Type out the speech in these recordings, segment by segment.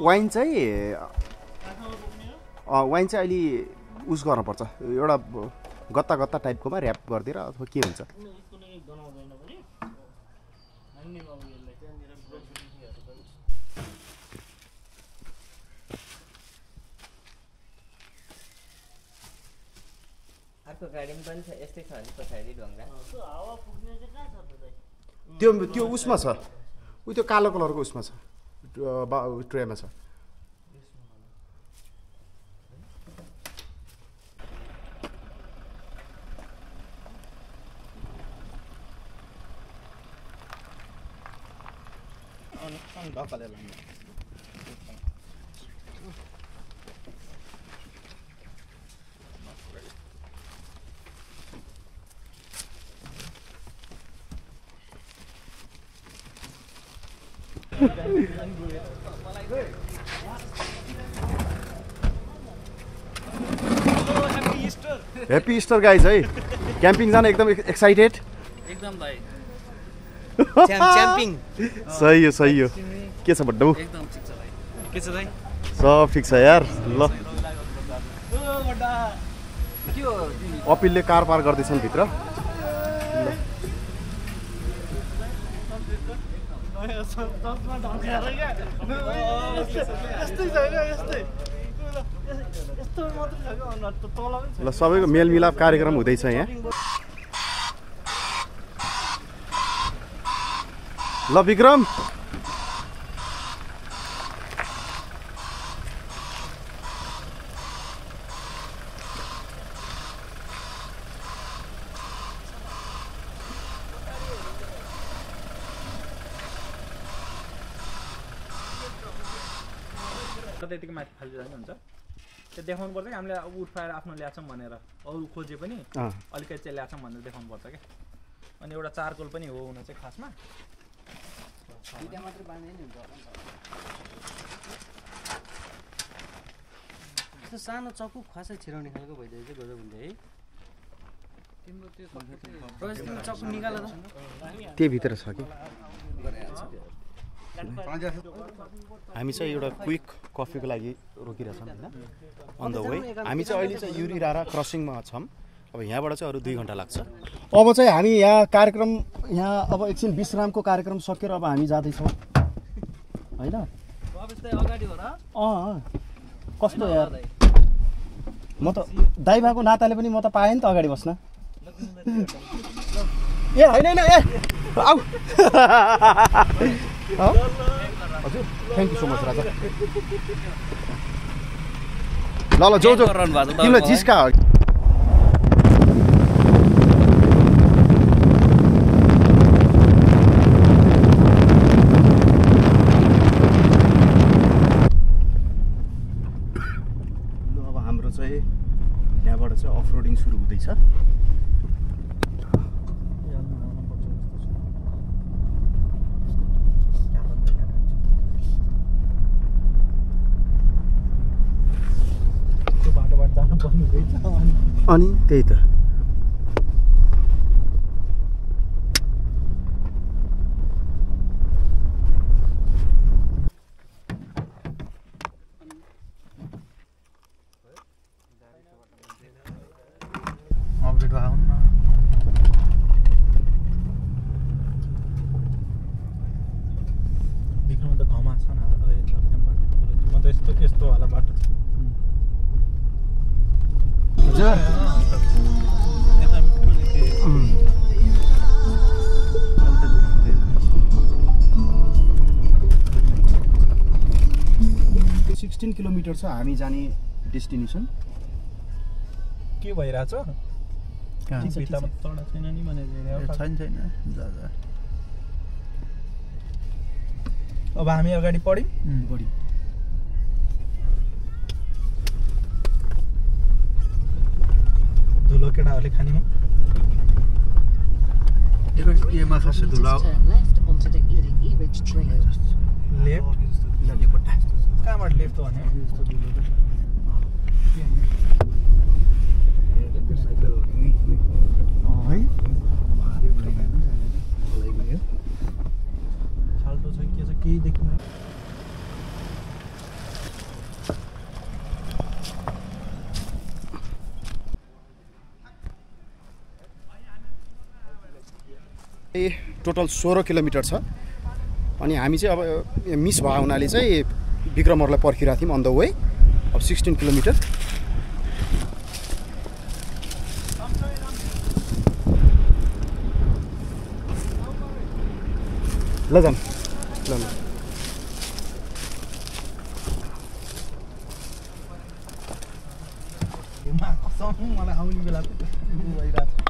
wine चाहिँ अहिले उस गर्नुपर्छ एउटा गत्ता गत्ता टाइपकोमा ऱ्याप गरिदिएर अथवा के हुन्छ अर्को गाडी पनि छ यस्तै छ नि पछाडि ढङ्गा हावा पुग्ने चाहिँ कहाँ छ त दाइ त्यो उसमा छ उ त्यो कालो कलरको उसमा छ ट्रेमा छ ह्याप्पी इस्टर गाइज है क्याम्पिङ जान एकदम एक्साइटेड एकदम भाइ च्याम्पिङ सही हो के छ बड्डो एकदम ठिक छ भाइ के छ दाइ सब ठिक छ यार ल त्यो अपिलले कार पार गर्दैछन् भित्र ल सबैको मेलमिलाप कार्यक्रम हुँदैछ यहाँ ल विक्रम त्यतिकै माथि फालिरहनु हुन्छ त्यो देखाउनु पर्छ कि हामीले उठाएर आफ्नो ल्याछौँ भनेर अरू खोजे पनि अलिकति चाहिँ ल्याछौँ भनेर देखाउनु पर्छ क्या अनि एउटा चारकोल पनि हो हुन चाहिँ खासमा सानो चक्कु खासै छिराउने खालको भइदियो चाहिँ गजब हुन्छ है तिम्रो त्यो चक्कु निकाल त त्यही भित्र छ कि हामी चाहिँ एउटा क्विक कफीको लागि रोकिरहेछौँ होइन अन द वे हामी चाहिँ अहिले चाहिँ युरिरारा क्रसिङमा छौँ अब यहाँबाट चाहिँ अरू 2 घन्टा लाग्छ अब चाहिँ हामी यहाँ कार्यक्रम यहाँ अब एकछिन विश्रामको कार्यक्रम सकेर अब हामी जाँदैछौँ होइन कस्तो यार म त दाइ भएको नाताले पनि म त पाएँ नि त अगाडि बस्न ए होइन ए आऊ हजुर थ्याङ्क यू सो मच राजा ल जो तिमीलाई जिस्का अब हाम्रो चाहिँ यहाँबाट चाहिँ अफ रोडिङ सुरु हुँदैछ अनि त्यही त अपडेट आउन बिग्रम त घमा छ न म त यस्तो वाला बाटो छ हजुर 16 किलोमिटर छ हामी जाने डेस्टिनेसन के भइरहेछ भित्तामा चढा छैन नि भनेर छैन अब हामी अगाडि बढ्यौँ धुलो केटाहरूले खानेमा ये माछा से धुला लेफ्ट कहाँबाट लेफ्ट हो भने खाल्टो छ के छ केही देखिँदैन चाहिँ टोटल 16 किलोमिटर छ अनि हामी चाहिँ अब मिस भयो हुनाले चाहिँ विक्रमहरुलाई पर्खिरहेको थियौँ अन द वे अब 16 किलोमिटर ल जाम ल मलाई आउने बेला भइरहेको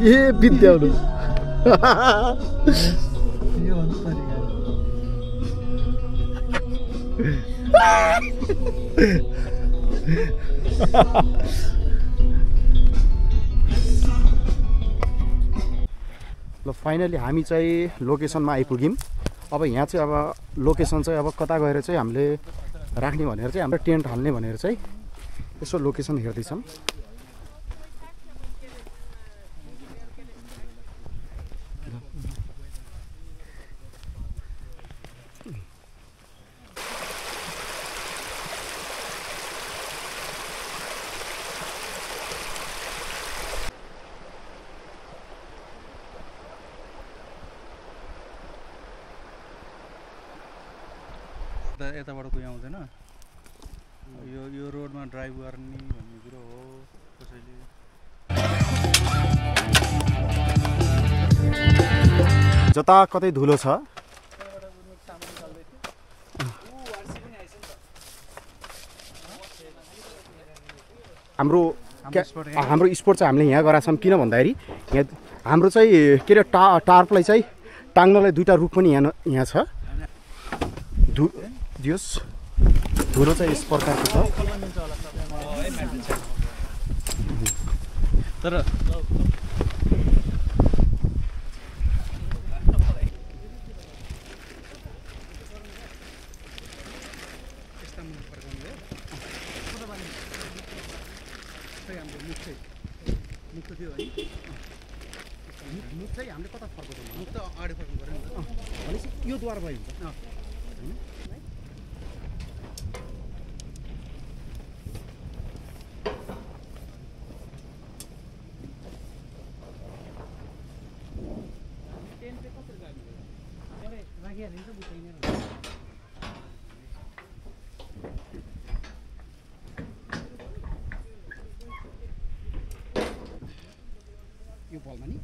ए बित्याउनु यो भन्नु पर्यो ल फाइनली हामी चाहिँ लोकेसनमा आइपुग्यौँ अब यहाँ चाहिँ अब लोकेसन चाहिँ अब कता गएर चाहिँ हामीले राख्ने भनेर चाहिँ हाम्रो टेन्ट हाल्ने भनेर चाहिँ यसो लोकेसन हेर्दैछौँ यताबाट कोही आउँदैन यो रोडमा ड्राइभ गर्ने भन्ने कुरो हो कसैले जता कतै धुलो छ हाम्रो स्पोर्ट चाहिँ हामीले यहाँ गराएको छौँ किन भन्दाखेरि यहाँ हाम्रो चाहिँ के अरे टार्पलाई चाहिँ टाङ्नलाई दुईटा रुख पनि यहाँ छ दियोस् धुलो चाहिँ यस प्रकारको छ तर मुख चाहिँ हामीले कता फर्काउँछौँ मुख त अगाडि फर्काउनु पर्यो नि भनेपछि यो द्वार भयो यो बलमा नि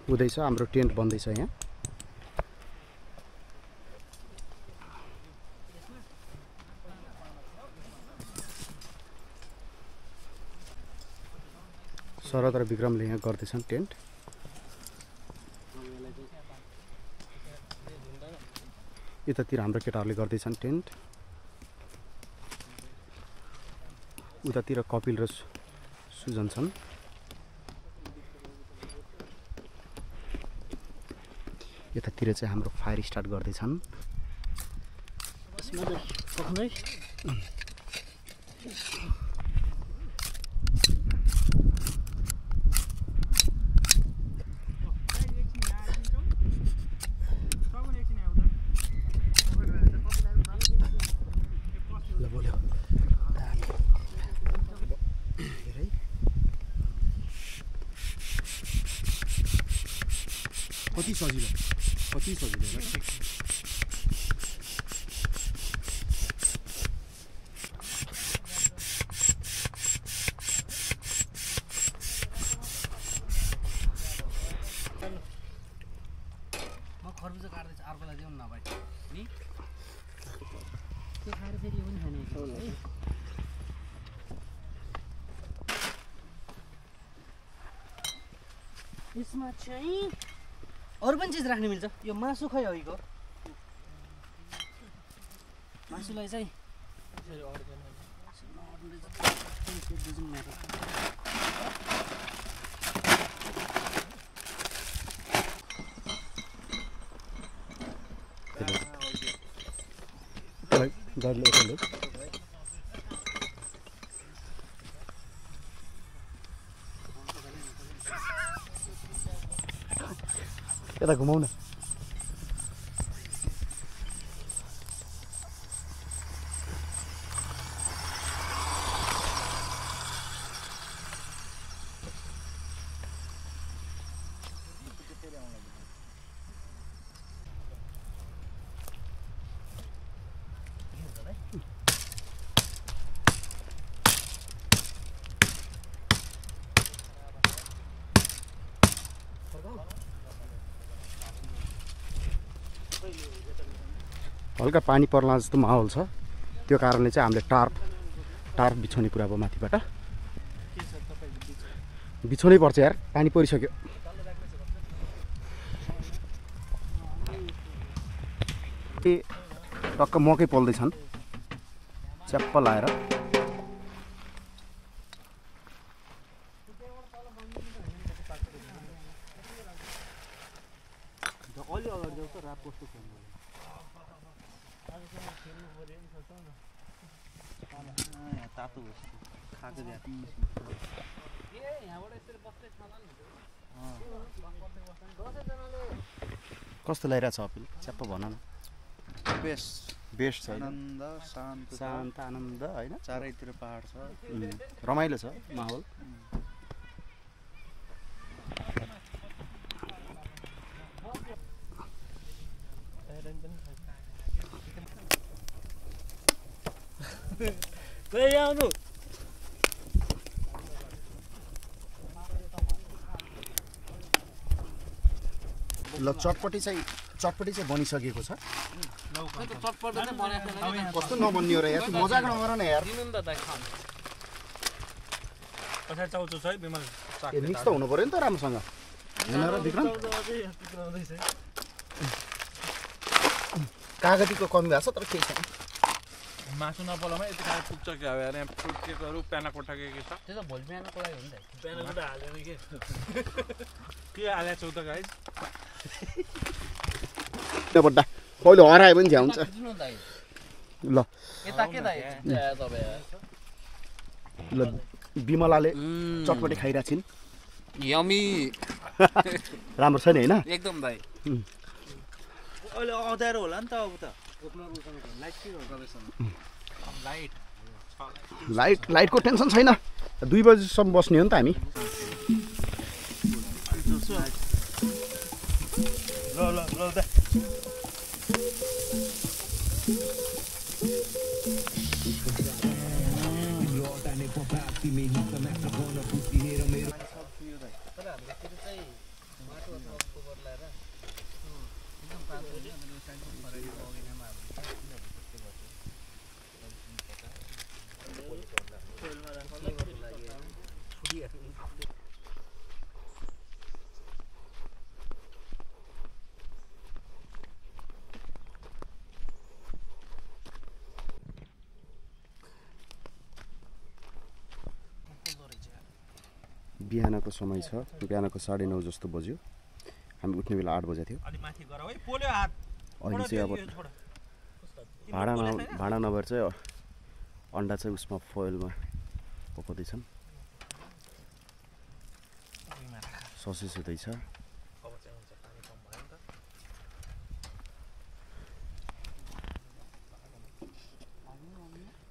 हुँदैछ हाम्रो टेन्ट बन्दैछ यहाँ शरद र विक्रमले यहाँ गर्दैछन् टेन्ट यतातिर हाम्रो केटाहरूले गर्दैछन् टेन्ट उतातिर कपिल र सुजन छन् यतातिर चाहिँ हाम्रो फायर स्टार्ट गर्दैछन् कति सजिलो म खरबुजा काट्दै छु अर्कोलाई दिउँ न भाइ नि त्यो खाएर फेरि यो पनि खाने है यसमा चाहिँ अरू पनि चिज राख्न मिल्छ यो मासु खै होइको मासुलाई चाहिँ गाडीले यता यता घुमाउ न हल्का पानी पर्ला जस्तो माहौल छ त्यो कारणले चाहिँ हामीले टार्प बिछाउने कुरा अब माथिबाट बिछाउनै पर्छ यार पानी परिसक्यो टक्क मकै पल्दैछन् च्याप्प लाएर कस्तो लागिरहेछ अपिल च्याप्प भन न बेस्ट छ आनन्द शान्त आनन्द होइन चारैतिर पहाड छ रमाइलो छ माहौल आउनु ल चटपटी चाहिँ बनिसकेको छ कस्तो नबन्ने हो र यार मजाक नगर न यार मिक्स त हुनु पर्यो नि त राम्रोसँग होइन र विक्रम कागतीको कमी भएको छ तर केही छैन मासु नपलामा यति खाएर पुग्छ क्या अब यहाँ केकहरू प्याना कोठा के छ त्यो त भोलि बिहानको लागि हो नि त प्याना कोठा हाल्दैन के हालेको छौ त गाइस बड्डा कहिले हरायो पनि झ्याउँछ ल ल बिमलाले चटपटी खाइरहेको छिन् यमी राम्रो छ नि होइन एकदम भाइ अहिले अँध्यारो होला नि त अब त लाइटको टेन्सन छैन 2 बजीसम्म बस्ने हो नि त हामी बिहानको समय छ बिहानको 9:30 जस्तो बज्यो हामी उठ्ने बेला 8 बजे थियो अहिले चाहिँ अब भाडा नभएर चाहिँ अन्डा चाहिँ उसमा फोइलमा पकाउँदैछन् ससेज हुँदैछ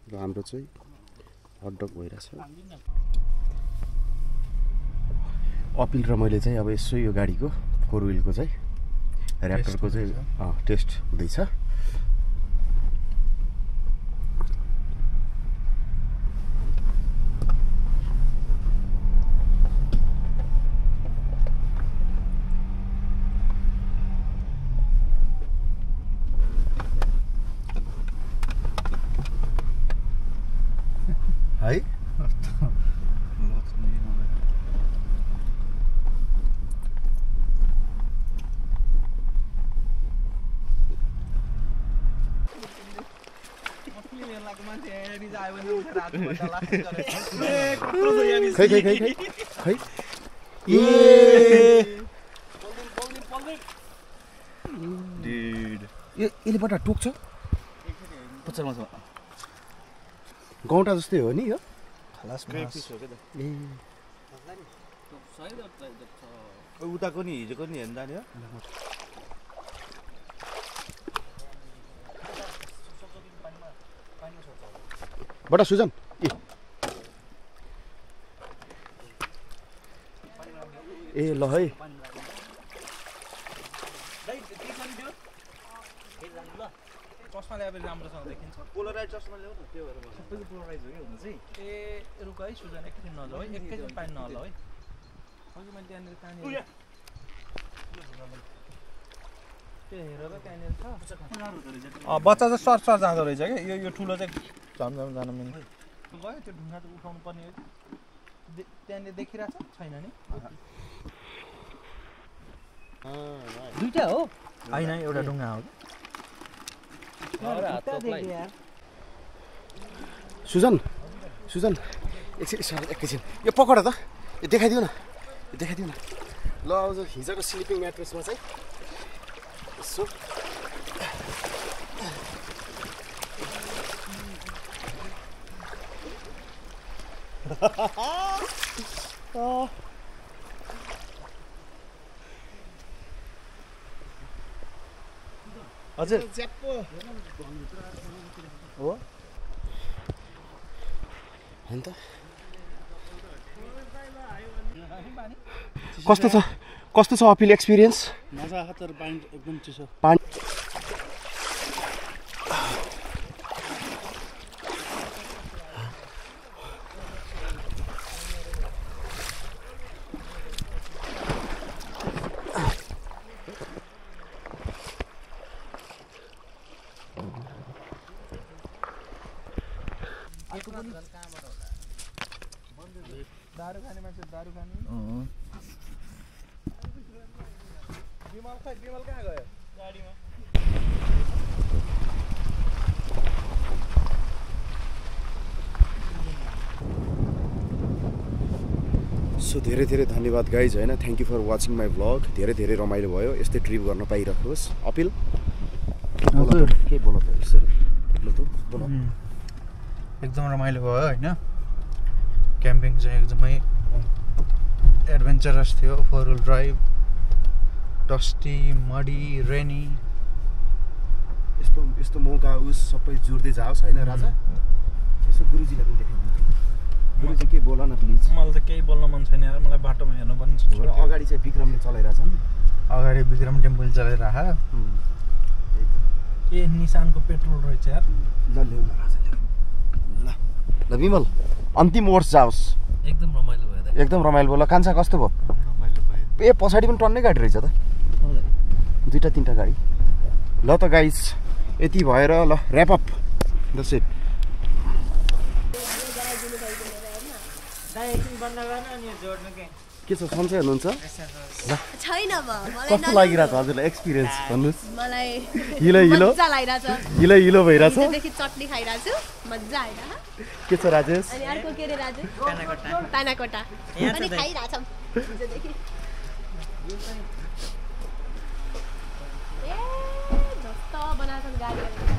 र हाम्रो चाहिँ हटडग भइरहेछ अपिल र मैले चाहिँ अब यसो यो गाडीको 4 व्हीलको चाहिँ ऱ्याप्टरको चाहिँ टेस्ट हुँदैछ है आयो भने उठेर आज भन्दा लाग्छ गरेछ खै खै खै खै खै ए डिड यसले बटा टोक्छ पचरमा छ गौँटा जस्तै हो नि यो खलास ए उताको नि हिजोको नि हेर्न जाने हो बटा सुजन ए ल है चस्मा ल्याए पनि राम्रोसँग देखिन्छ पोलराइज चस्मा ल्याउ न त्यो भएर सबैको पोलराइज हो कि हुनु चाहिँ ए रुक है सुजन एकैछिन नजाऊ है एकैछिन पानी नहल है अघि मैले त्यहाँनिर कहाँनिर त्यो हेर र त्यहाँनिर छ बच्चा चाहिँ सर जाँदो रहेछ क्या यो ठुलो चाहिँ झन् जान मिल्ने गयो त्यो ढुङ्गा चाहिँ उठाउनु पर्ने हो त्यहाँनिर देखिरहेको छ छैन नि दुईटा हो होइन एउटा ढुङ्गा हो सुजन सुजन एकैछिन यो पकड त यो देखाइदिउ न ल अब हिजोको स्लिपिङ म्याट्रेसमा चाहिँ यसो हजुर हो अन्त कस्तो छ अपिल एक्सपिरियन्स मजा आएको तर पानी एकदम चिसो पानी दारू खाने मान्छे दारू खाने विमल कहाँ गयो गाडीमा सो धेरै धेरै धन्यवाद गाइज होइन thank you for watching my vlog धेरै धेरै रमाइलो भयो यस्तै ट्रिप गर्न पाइराख्नुहोस् अपिल के बोल त बोल एकदम रमाइलो भयो होइन क्याम्पिङ चाहिँ एकदमै एडभेन्चरस थियो 4 व्हिल ड्राइभ डस्टी मडी रेनी यस्तो मौका उस सबै जुर्दै जाओस् होइन राजा यसो गुरुजीलाई पनि देखाइदिनु गुरुजी के बोल न प्लिज मलाई त केही बोल्न मन छैन यार मलाई बाटोमा हेर्नु पनि छ अगाडि चाहिँ विक्रमले चलाइरहेछन् अगाडि विक्रम टेम्पल चलाइरह ए निशानको पेट्रोल रहेछ यार ल ल्याउ न राजा ल्याउ ल विमल अन्तिम वर्ष जाओस् एकदम रमाइलो भयो एकदम रमाइलो भयो ल कान्छा कस्तो भयो रमाइलो भयो ए पछाडि पनि टन्नै गाडी रहेछ त 2-3टा गाडी ल त गाइज यति भएर ल ऱ्याप अप द सेट के छ सन्चै हुनुहुन्छ छैन कस्तो लागिरहेछ हजुरलाई एक्सपिरियन्स भन्नुहोस् मलाई हिलो मजा लागिरहेछ हिलो भइरहेछ देखि चटनी खाइरहेको छु मजा आइरहेछ के छ राजेश अनि अर्को के रे राजेश पानाकोटा अनि खाइरहेछौँ हिजोदेखि ए जस्तो बनाएको गाडी